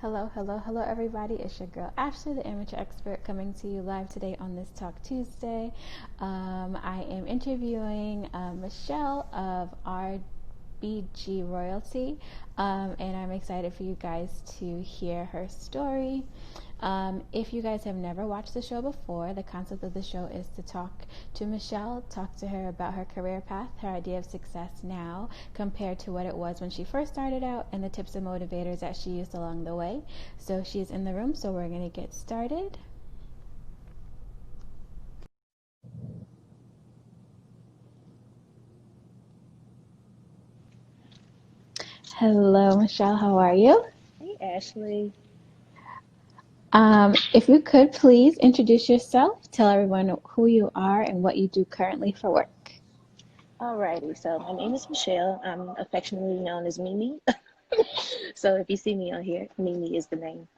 Hello, hello, hello, everybody. It's your girl Ashley, the amateur expert, coming to you live today on this Talk Tuesday. I am interviewing Michelle of RBG Royalty, and I'm excited for you guys to hear her story. If you guys have never watched the show before, the concept of the show is to talk to Michelle, talk to her about her career path, her idea of success now compared to what it was when she first started out, and the tips and motivators that she used along the way. So she's in the room, so we're going to get started. Hello, Michelle. How are you? Hey, Ashley. If you could please introduce yourself, tell everyone who you are and what you do currently for work. Alrighty, so my name is Michelle. I'm affectionately known as Mimi. So if you see me on here, Mimi is the name.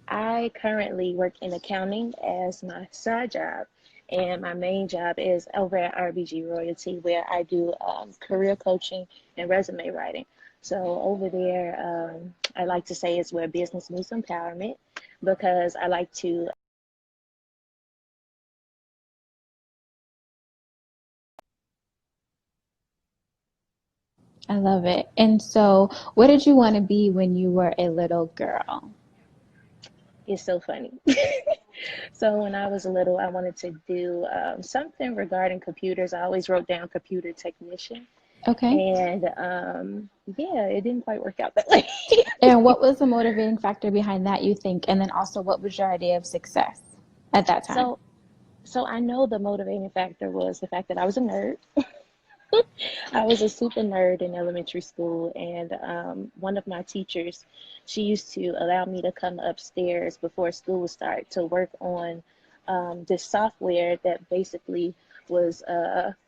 I currently work in accounting as my side job, and my main job is over at RBG Royalty, where I do career coaching and resume writing. So over there, I like to say it's where business meets empowerment because I like to. I love it. And so, what did you want to be when you were a little girl? It's so funny. So when I was little, I wanted to do something regarding computers. I always wrote down computer technician, Okay. and yeah, it didn't quite work out that way. And what was the motivating factor behind that, you think? And then also, what was your idea of success at that time? So, so I know the motivating factor was the fact that I was a nerd. I was a super nerd in elementary school, and one of my teachers, she used to allow me to come upstairs before school would start to work on this software that basically was,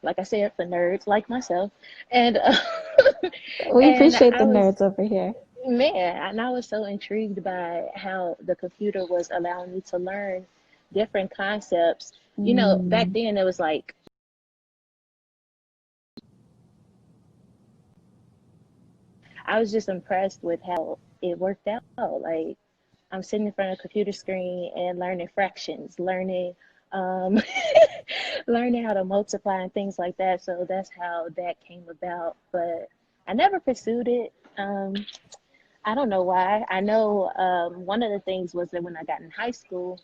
like I said, for nerds like myself. And We and appreciate the I was nerds over here. man, and I was so intrigued by how the computer was allowing me to learn different concepts. You know, back Mm, then it was like I was just impressed with how it worked out. Like I'm sitting in front of a computer screen and learning fractions, learning um, learning how to multiply and things like that. So that's how that came about. But I never pursued it. I don't know why. I know one of the things was that when I got in high school,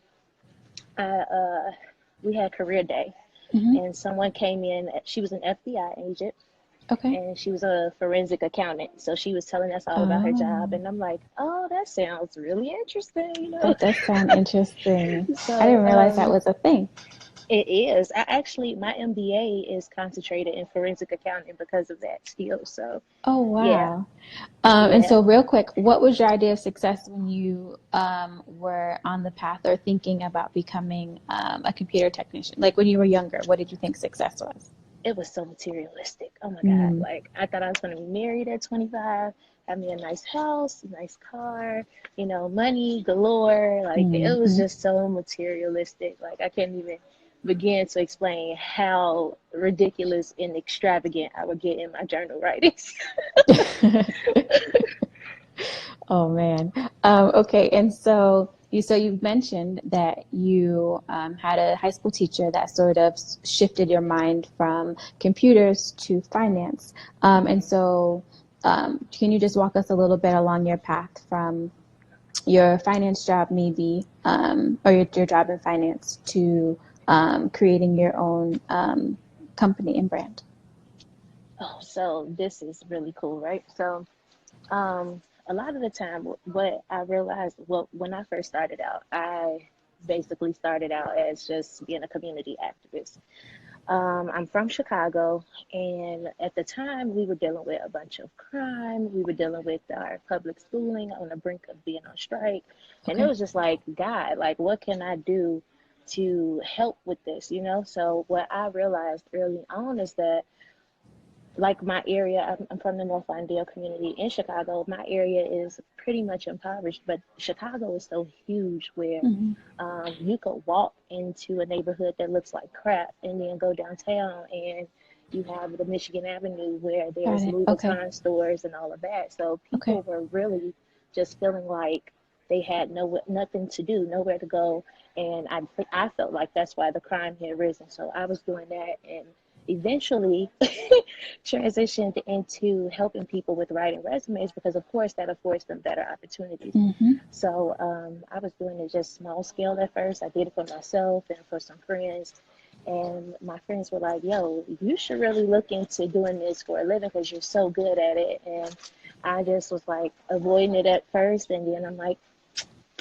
I, we had career day, hmm. and someone came in. She was an FBI agent, Okay. and she was a forensic accountant. So she was telling us all about her job, Oh, and I'm like, oh, that sounds really interesting. that does sound interesting. I So didn't realize that was a thing. it is. I actually my MBA is concentrated in forensic accounting because of that skill. So Oh, yeah, wow. And yeah. so, real quick, what was your idea of success when you were on the path or thinking about becoming a computer technician? Like when you were younger, what did you think success was? It was so materialistic. Oh my God. Mm, Like I thought I was gonna be married at 25, have me a nice house, a nice car, money galore. Like it was hmm. just so materialistic. Like I can't even begin to explain how ridiculous and extravagant I would get in my journal writings. Oh man. Okay, and so you've mentioned that you had a high school teacher that sort of shifted your mind from computers to finance. And so can you just walk us a little bit along your path from your finance job, maybe, or your job in finance to creating your own company and brand? Oh, so this is really cool, right? So a lot of the time, what I realized, well, when I first started out, I basically started out as just being a community activist. I'm from Chicago, and at the time, we were dealing with a bunch of crime. We were dealing with our public schooling on the brink of being on strike. And it Okay. was just like, God, like, what can I do to help with this, So, what I realized early on is that like my area, I'm from the North Lawndale community in Chicago. My area is pretty much impoverished, but Chicago is so huge where Hmm. you could walk into a neighborhood that looks like crap and then go downtown and you have the Michigan Avenue where Got there's it. Louis Okay. Vuitton stores and all of that. So Okay. people were really just feeling like they had nothing to do, nowhere to go, and I felt like that's why the crime had risen. So I was doing that, and eventually transitioned into helping people with writing resumes because, of course, that affords them better opportunities. Mm-hmm. So I was doing it just small scale at first. I did it for myself and for some friends. And my friends were like, yo, you should really look into doing this for a living because you're so good at it. And I just was like avoiding it at first. And then I'm like,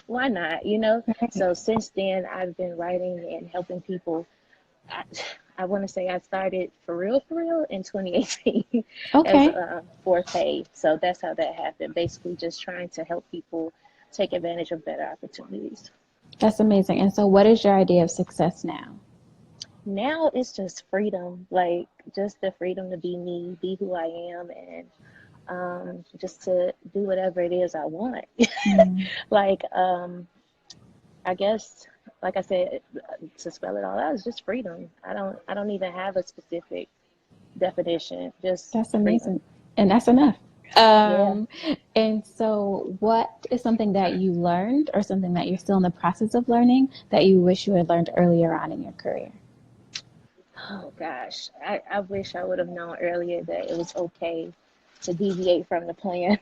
why not? Right. So since then, I've been writing and helping people. I, I want to say I started for real in 2018 as Okay. a forte. So that's how that happened. Basically, just trying to help people take advantage of better opportunities. That's amazing. And so, what is your idea of success now? Now it's just freedom, like just the freedom to be me, be who I am, and just to do whatever it is I want. Mm. like, I guess, like I said, to spell it all out, it's just freedom. I don't even have a specific definition, just That's freedom. amazing. And that's enough. Yeah. Um, and so, what is something that you learned or something that you're still in the process of learning that you wish you had learned earlier on in your career? Oh gosh, I wish I would have known earlier that it was okay to deviate from the plan.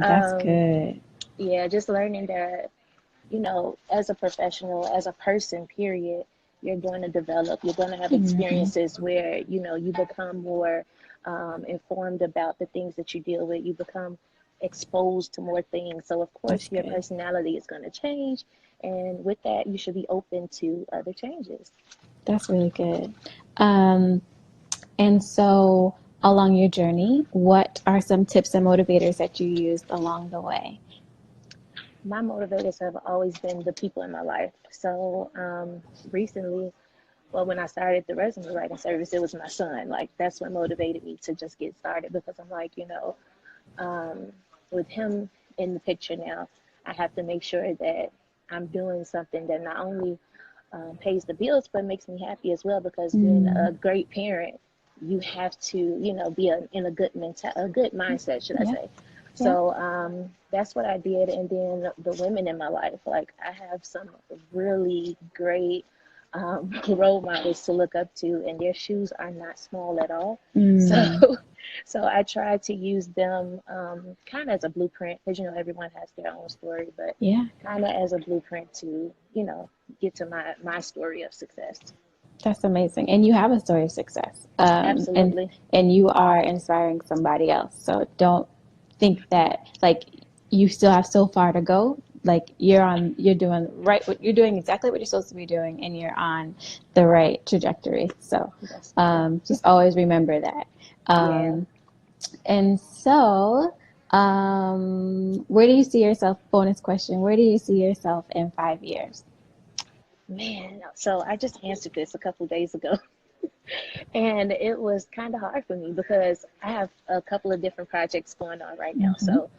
That's um, good. yeah, just learning that, as a professional, as a person, period, you're going to develop, you're going to have Hmm. experiences where, you become more informed about the things that you deal with. You become exposed to more things. So, of That's course, your good. personality is going to change. And with that, you should be open to other changes. That's really good. Um, and so, along your journey, what are some tips and motivators that you used along the way? My motivators have always been the people in my life. So, recently, well, when I started the resume writing service, it was my son. Like, that's what motivated me to just get started because I'm like, um, with him in the picture now, I have to make sure that I'm doing something that not only pays the bills, but makes me happy as well. Because being Mm, a great parent, you have to, be in a a good mindset, should I yeah, say? yeah. So that's what I did. And then the women in my life, like I have some really great role models to look up to, and their shoes are not small at all. So Mm, So I try to use them kind of as a blueprint because everyone has their own story, but yeah. kind of as a blueprint to get to my story of success. That's amazing. And you have a story of success. Absolutely. And you are inspiring somebody else. So don't think that like you still have so far to go. Like you're doing right you're doing exactly what you're supposed to be doing and you're on the right trajectory. So Yep. just always remember that. Yeah. Um, and so where do you see yourself, bonus question, where do you see yourself in 5 years? Man, so I just answered this a couple of days ago. And it was kind of hard for me because I have a couple of different projects going on right now. Hmm. So,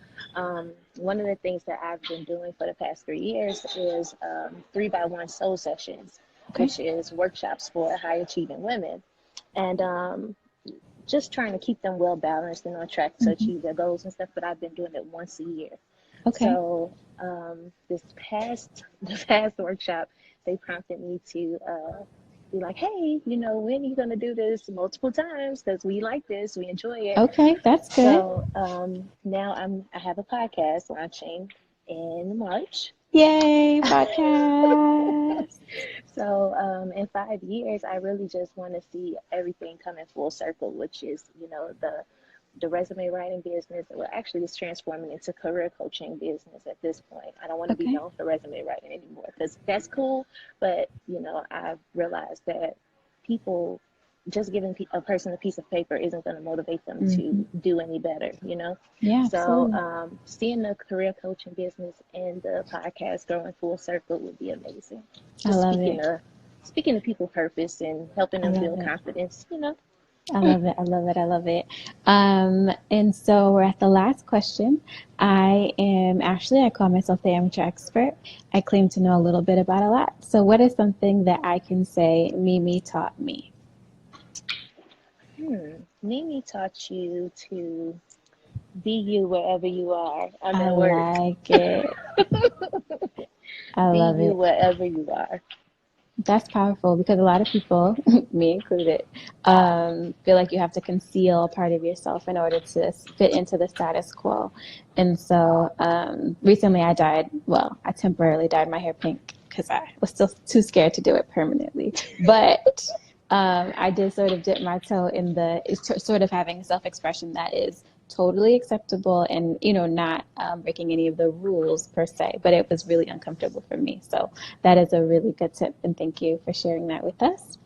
one of the things that I've been doing for the past 3 years is 3x1 soul sessions, Okay. which is workshops for high achieving women. And just trying to keep them well balanced and on track to Hmm. achieve their goals and stuff. But I've been doing it once a year. Okay. So the past workshop, they prompted me to be like, hey, when are you gonna do this multiple times? Because we like this, we enjoy it. Okay, that's good. So now I have a podcast launching in March. Yay, podcast. So in 5 years, I really just want to see everything coming full circle, which is, the resume writing business. Well, actually, it's transforming into career coaching business at this point. I don't want to be Okay. known for resume writing anymore because that's cool. But, I've realized that people just giving a person a piece of paper isn't going to motivate them Hmm. to do any better. Yeah, So absolutely. seeing the career coaching business and the podcast going full circle would be amazing. I Just love it. speaking to people purpose and helping I them love build it. confidence. I love it. I love it. I love it. And so we're at the last question. I call myself the amateur expert. I claim to know a little bit about a lot. So, what is something that I can say Mimi taught me? Mimi taught you to Be you wherever you are. I'm I at work. like it. I Be love you it. wherever you are. That's powerful because a lot of people, me included, feel like you have to conceal part of yourself in order to fit into the status quo. And so recently I temporarily dyed my hair pink because I was still too scared to do it permanently. But I did sort of dip my toe in sort of having self expression that is totally acceptable and, not breaking any of the rules per se, but it was really uncomfortable for me. So that is a really good tip, and thank you for sharing that with us.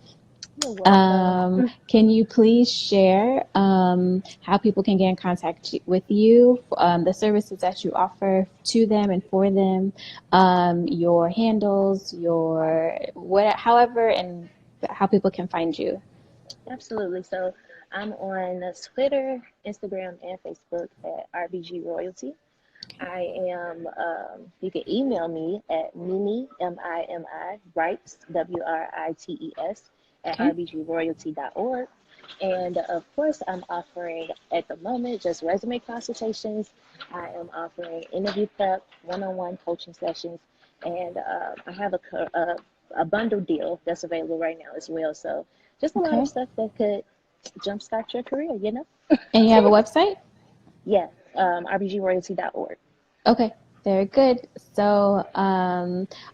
You're welcome. Can you please share how people can get in contact with you, the services that you offer to them and for them, your handles, however, and how people can find you? Absolutely. So I'm on Twitter, Instagram, and Facebook at RBG Royalty. I am, you can email me at Mimi, Mimi, Writes, Writes, at Okay. rbgroyalty.org. And of course, I'm offering at the moment just resume consultations. I am offering interview prep, one on one coaching sessions, and I have a bundle deal that's available right now as well. So just a lot of Okay. stuff that could jumpstart your career, you know? And you have a website? Yeah, rbgroyalty.org. Okay, very good. So,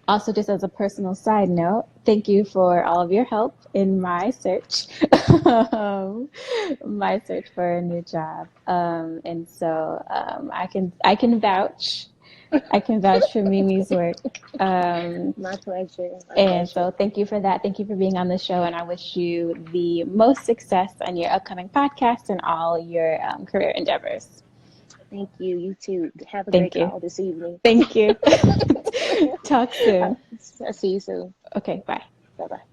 also just as a personal side note, thank you for all of your help in my search, um, my search for a new job. And so, I can vouch for Mimi's work. My pleasure. My And pleasure. so, thank you for that. Thank you for being on the show, and I wish you the most success on your upcoming podcast and all your career endeavors. Thank you. You too. Have a great Thank you. call this evening. Thank you. Talk I'll soon. see you soon. Okay, bye. Bye bye.